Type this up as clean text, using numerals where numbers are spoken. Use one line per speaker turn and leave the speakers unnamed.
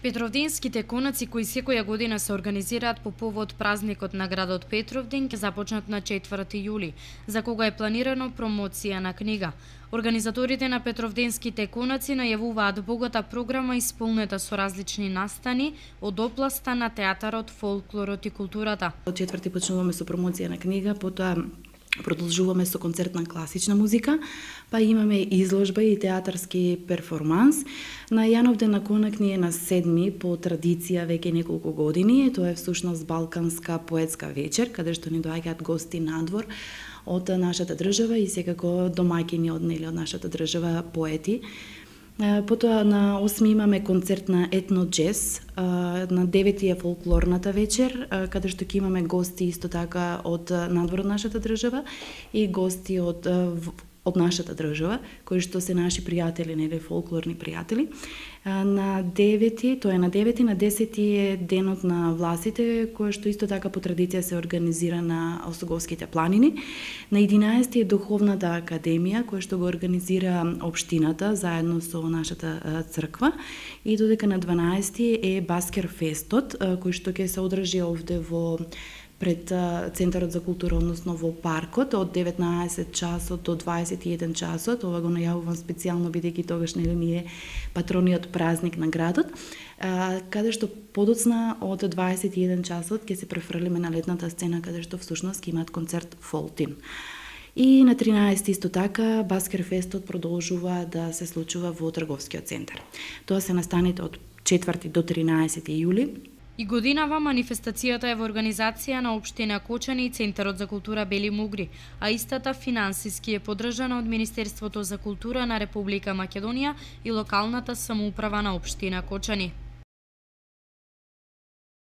Петровденските конаци кои секоја година се организираат по повод празникот на градот Петровден ќе започнат на 4 јули, за кога е планирано промоција на книга. Организаторите на Петровденските конаци најавуваат богата програма исполнета со различни настани од областа на театарот, фолклорот и културата.
Од 4 почнуваме со промоција на книга, потоа продолжуваме со концерт на класична музика, па имаме изложба и театарски перформанс. На Јановден на Конак ни е на 7 по традиција веќе неколку години. Тоа е всушност балканска поетска вечер, каде што ни доаѓаат гости надвор од нашата држава и секако домаќини од нашата држава поети. Потоа на 8 имаме концерт на етно джез, на 9 е фолклорната вечер, каде што ќе имаме гости исто така од надвор од нашата држава и гости од нашата држава, кои што се наши пријатели, нели фолклорни пријатели. На 9, тоа е на 9, на 10 е денот на власите, кој што исто така по традиција се организира на Осоговските планини. На 11 е Духовната академија, која што го организира општината заедно со нашата црква. И додека на 12 е Баскер фестот, кој што ќе се одржи овде во пред Центарот за култура, односно во паркот, од 19 часот до 21 часот. Ова го најавувам специјално бидејќи тогаш нели ни е патрониот празник на градот, каде што подоцна од 21 часот ќе се префрлиме на летната сцена, каде што всушност ќе имаат концерт Фолтин. И на 13 исто така Баскер фестот продолжува да се случува во трговскиот центар. Тоа се настаните од 4 до 13 јули.
И годинава манифестацијата е во организација на општина Кочани и Центарот за култура Бели Мугри, а истата финансиски е поддржана од Министерството за култура на Република Македонија и локалната самоуправа на општина Кочани.